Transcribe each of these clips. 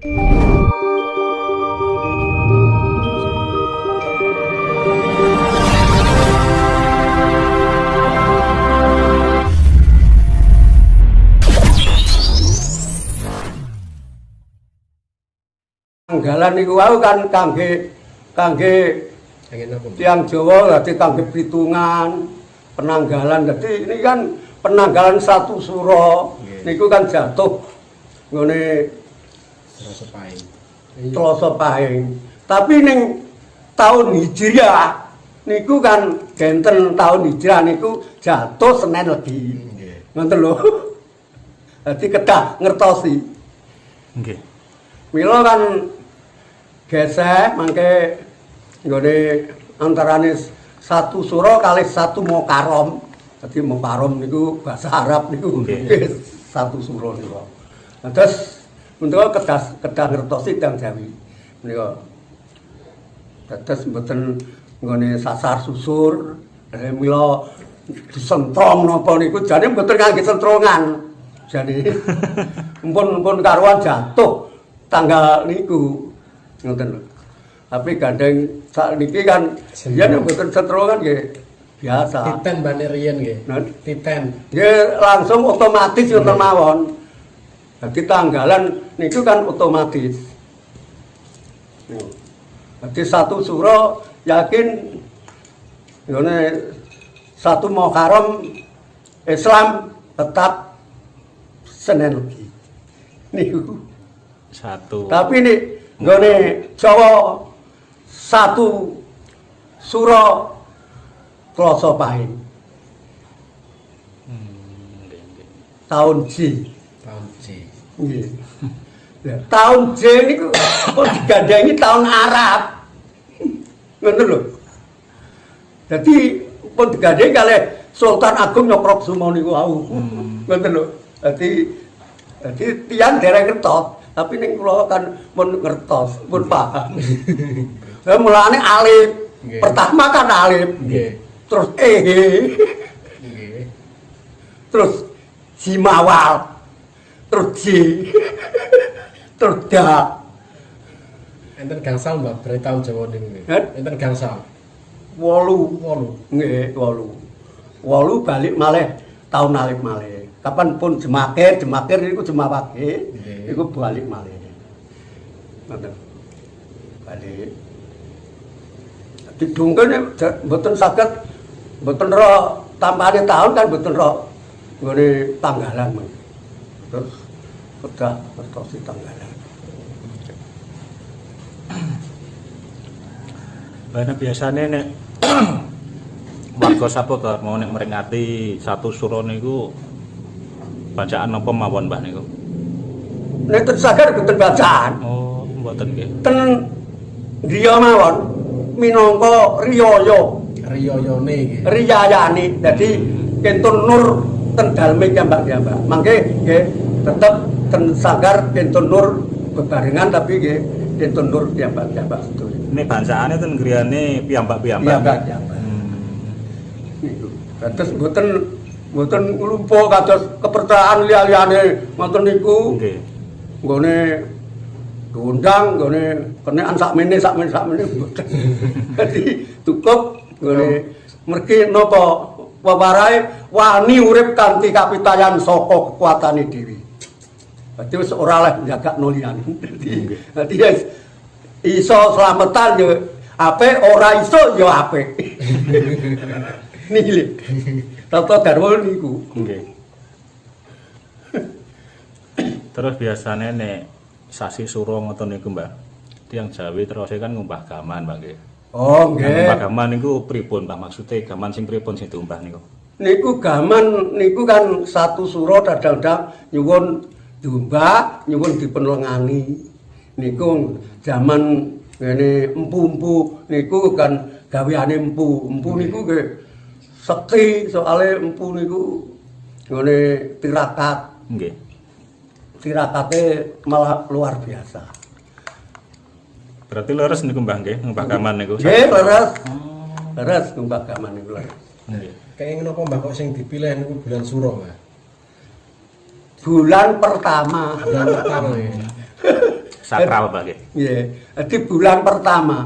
Tanggalan niku wau kan kangge tiyang Jawa dadi kangge pitungan, penanggalan. Dadi ini kan penanggalan satu suro. Niku kan jatuh nggone Selasa Pahing. Tapi ning tahun Hijriah niku kan genten tahun Hijriah niku jatuh Senin Legi. Ngoten lho. Dadi kedah ngertosi. Nggih. Mila kan gesek mangke nggone antarane satu suro kalih satu Muharram. Dadi Muharram niku bahasa Arab niku satu suro niku. Nah, terus menika kedah ngertosi tiyang Jawi. Menika dados mboten nggone sasar susur, mila disentrong napa niku jane mboten kangge sentrongan. Jane mumpun karuan jatuh tanggal niku. Ngoten lho. Tapi gandeng sakniki kan yen mboten sentrongan nggih biasa. Titen bane riyen nggih. Titen. Nggih langsung otomatis ngoten mawon. Dadi tanggalan niku kan otomatis. Dadi satu suro yakin ngene satu Muharram Islam tetap Senin Legi. Niku Satu. tapi ini nggone Jawa satu suro Selasa Pahing. Tahun J. Tahun J. Nggih. Ya, tahun J niku kok digandengi tahun Arab. Ngoten lho. Dadi pun digandengi kalih Sultan Agung Nyokrokusumo niku wau. Ngoten lho. Dadi tiyang dereng ngertos, tapi ning kula kan pun ngertos, pun paham. Lah mulane alif. Pertama kan alif. Terus terus Jimawal. Terus J. Terus Da. Enten gangsal Mbak berarti tahun Jawa niku nggih. Enten gangsal. 8. Nggih, 8 balik malih tahun alif malih. Kapan pun jemakir niku jemawake. Iku balik malih. Ngoten. Balik. Didungkene mboten saged mboten ro tampane tahun kan mboten ro nggone tanggalan. Terus kedah ngertosi tanggalan. Bana biasane nek warga Sapogar mau nek meringati satu suro niku bacaan apa mawon Mbah niku? Nek ten saged boten bacaan. Oh, mboten nggih. Ten griya mawon minangka riyaya. Riyayane nggih. Riyayane. Dadi kentun nur ten daleme jambak-jambak. Mangke nggih tetep ten Sanggar kentun nur bebarengan tapi nggih kentun nur jambak-jambak sedaya. Nek bacaane ten griyane piyambak-piyambak. Piyambak-piyambak. Niku. Dados mboten nglumpuk kados kepercayaan liya-liyane ngoten niku. Nggih. Nggone gondang, nggone kenekan sakmene mboten. Dadi cukup nggone mergi napa wawarahe wani urip kanthi kapitayan saka kekuatane dhewe. Dadi wis ora oleh njagakno liyane. Dadi iso slametan yo apik, ora iso yo apik. Niki lho. Tata garwa niku. Nggih. Terus biasanya nek sasi suro ngoten niku Mbah. Tiyang Jawi terus kan ngumbah gaman Mbah nggih. Oh nggih. Ngumbah gaman niku pripun Mbah maksude gaman sing pripun sing diumbah niku? Niku gaman niku kan satu suro dadang-dadang nyuwun diumbah, nyuwun dipenlengani. Niku zaman ngene empu-empu niku kan gaweane empu. Empu niku nggih sekti soale empu niku ngene tirakat. Nggih. Tirakate malah luar biasa. Berarti leres niku Mbah nggih, ngumbah gaman niku. Nggih, leres. Leres ngumbah gaman niku leres. Nggih. Kenging napa Mbah kok sing dipilih niku bulan Suro, Mbah? Bulan pertama. Bulan pertama ya. sakral Mbah nggih. Nggih. Dadi bulan pertama.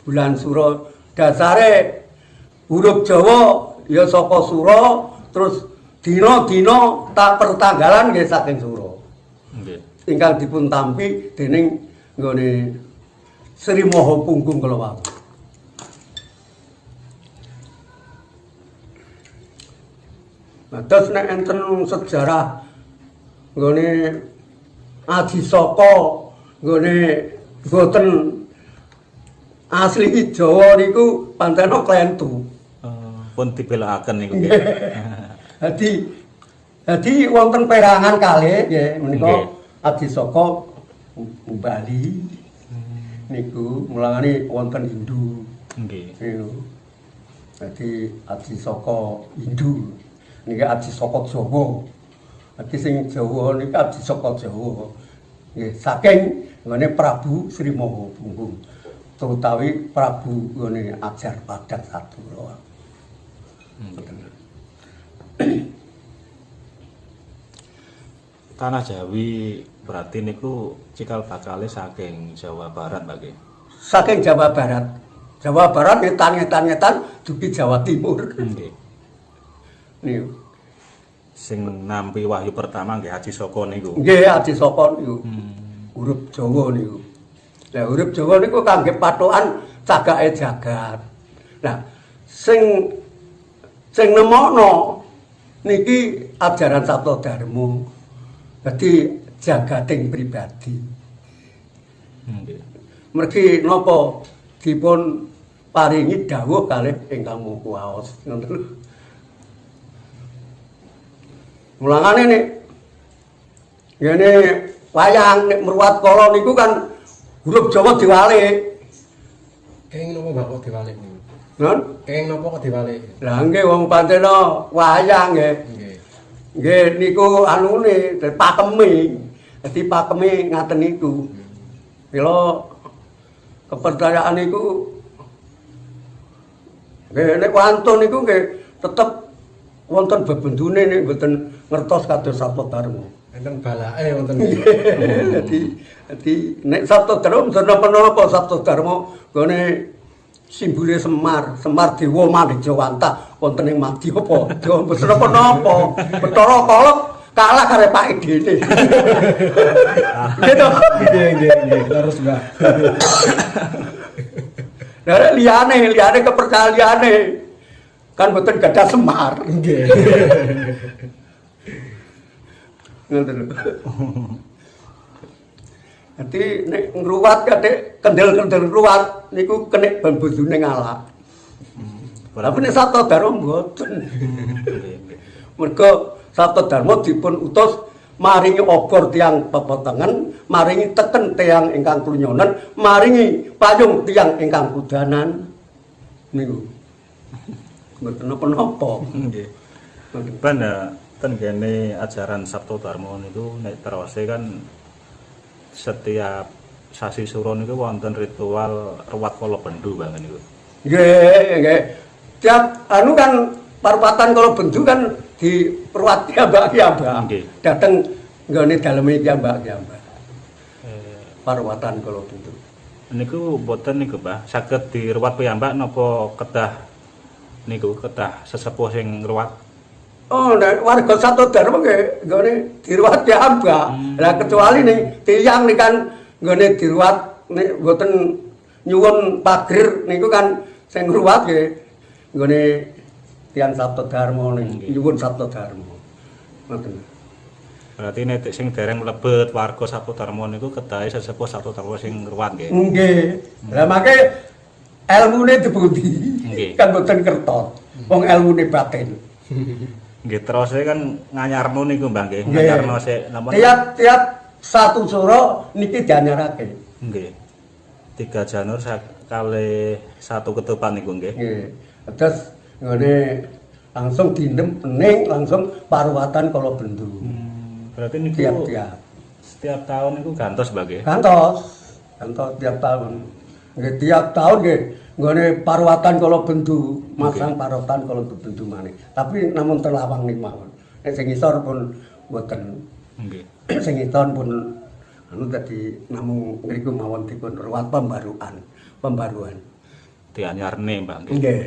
Bulan Suro dasare huruf Jawa ya saka Suro terus dina-dina tak pertanggalan nggih saking Suro. Nggih. Ingkang dipun tampi dening nggone Sri Maha Punggung kala wau. Nah, terus nek enten sejarah nggone Aji Saka nggone boten asli Jawa niku pancen klentu. Pun dibelakaken niku nggih. Dadi wonten perangan kalih nggih menika Nggih. Aji Saka Bali niku mulane wonten Hindu. Nggih. Niku. Dadi Aji Saka Hindu niki Aji Saka Jawa. Dadi sing Jawa niki Aji Saka Jawa. Nggih, saking ngene Prabu Sri Maha Punggung. Terutawi Prabu ngene Ajar Padat Sadura. Tanah Jawi berarti niku cikal bakale saking Jawa Barat Mbah nggih. Saking Jawa Barat. Jawa Barat ngetan-ngetan dugi Jawa Timur. Nggih. Niku. Sing nampi wahyu pertama nggih Aji Saka niku. Nggih, Aji Saka niku. Huruf Jawa niku. Lah huruf Jawa niku kangge patokan cagake jagat. Nah, sing nemokno niki ajaran Saptodharma. Dadi jagating pribadi. Nggih. Mergi napa dipun paringi dawuh kalih ingkang mukuwaos. Ngoten lho. Mulangane nek ngene wayang nek meruat kala niku kan huruf Jawa diwalik. Kenging napa Mbah kok diwalik niku? Nun? Kenging napa kok diwalik? Lah nggih wong pancena wayang nggih. Nggih. Nggih niku anune pakeme. Dadi pakeme ngaten niku. Mila kepercayaan niku nggih nek wantun niku nggih tetep wonten bebendune nek mboten ngertos kados Saptodharma. Enten balake wonten. Dadi nek Saptodharma mboten napa-napa Saptodharma gone simbole Semar, Semar Dewa Manijawanta wonten ing Madya Jawa mboten napa-napa. Bathara Kala kalah karo Pak Idene. Gitu. Nggih, terus Mbah. Lah liyane kepercayaan liyane kan mboten gadah Semar. Nggih. Ngoten lho. Dadi nek ngruwat kathik kendel-kendel ruwat niku kenik bambudune ngalah. Tapi nek Saptodharma mboten. Mergo Saptodharma dipun utus maringi obor tiyang pepotengan, maringi teken tiyang ingkang klunyonen, maringi payung tiyang ingkang kudanan. Niku. Mboten napa-napa. Nggih. Ben ten kene ajaran Saptodharma niku nek terose kan setiap sasi Suro niku wonten ritual ruwat kala bendu banget niku. Nggih. Tiap anu kan parwatan kala bendu kan diperwat piyambak-piyambak. Nggih. Dateng nggone daleme piyambak-piyambak. Parwatan kala bendu. Niku boten niku, Mbah. Saged diruwat piyambak napa kedah niku kedah sesepuh sing ngruwat? Oh, nek warga Saptodharma nggih nggone diruwat piyambak. Lah kecuali ning tiyang nih kan nggone diruwat nek mboten nyuwun pagrir niku kan sing ngruwat nggih nggone tiyang Saptodharma ning nyuwun Saptodharma. Ngoten. Berarti nek sing dereng mlebet warga Saptodharma niku kedahe sesepuh Saptodharma sing ngruwat nggih. Nggih. Lah mangke elmune dipundi? Nggih. Kan mboten kertos. Wong elmune batin. Nggih terus kan nganyarno niku Mbah nggih. Nganyarno sik napa? Tiap satu suro niki dianyarake. Nggih. 3 Janur kali 1 ketupan niku nggih. Nggih. Terus ngene langsung dinem pening langsung parwatan kala bendu. Berarti niku Tiap-tiap. setiap tahun niku gantos Mbah nggih. Gantos tiap tahun. Nggih tiap tahun nggih nggone parwatan kala bendu, masang parwatan kala bendu maneh. Tapi namun terlawang niku mawon. Nek sing isor pun mboten. Nggih. Sing idon pun anu tadi namung ngriku mawon dipun ruwat pembaruan. Dianyarne Mbak nggih. Nggih.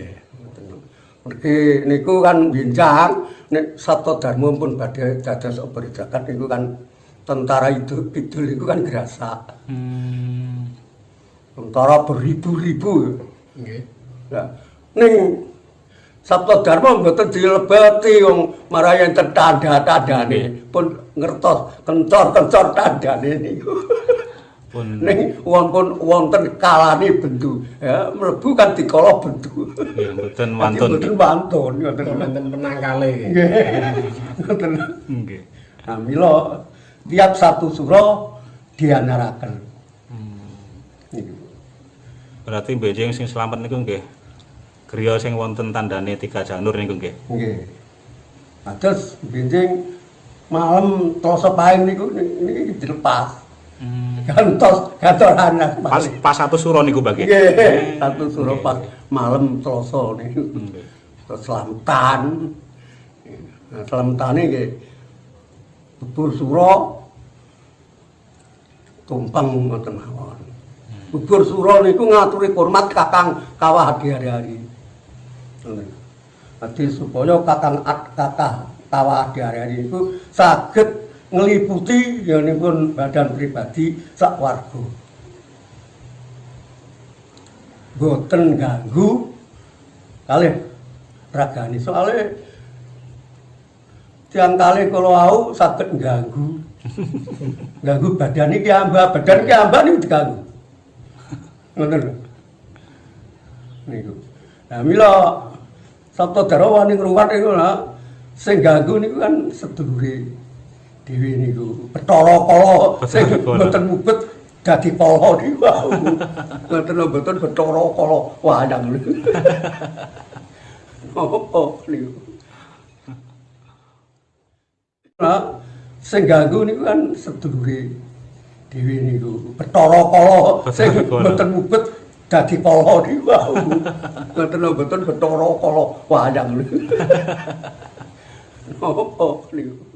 Mergi niku kan bincang nek Sabto Darmo pun badhe dados berjakat niku kan tentara Kidul niku kan gerasa. Tentara beribu-ribu. Nggih. Nah, ning Sabto Darmo mboten dilebeti wong marayan tanda-tandane pun ngertos kencor-kencor tandane niku. Pun Ning wonten kalane bendu, ya mlebu kan dikala bendu. nggih mboten wantun. Mboten wantun, ngoten. Wonten penangkale. Nggih. Ngoten. Nggih. Nah, mila tiap satu sura dianaraken. Niku. Berarti benjing sing slamet niku nggih griya sing wonten tandane 3 Janur niku nggih. Nggih. Atus benjing malam Selasa Pahing niku niki dilepas. Gantos gatoran Pas satu suro niku Mbak nggih. nggih, satu sura pas malam Selasa niku. Nggih. Selamatan. Nah, selamtane nggih bubur sura tumpeng ngoten mawon. Bubur sura niku ngaturi hormat Kakang Kawah Adi-Ari. Ngoten. Dadi supaya Kakang Kawah Adi-Ari niku saged ngliputi yanipun badan pribadi sak warga. Boten ganggu kalih ragane soalnya tiang kalih kula wau saged ganggu. Ganggu badan iki amba niku diganggu. Ngoten lho. Niku. Nah mila Sabto Darmo wani ngruwat niku lho sing ganggu niku kan sedulure dhewe niku Bathara Kala sing mboten mubet dadi kala niku wau. Ngoten lho mboten Bathara Kala wayang niku. Oh niku. Nah, sing ganggu niku kan sedulure dhewe niku Bathara Kala sing mboten mubet dadi kala niku wau. Ngoten lho mboten Bathara Kala wayang niku. Oh niku.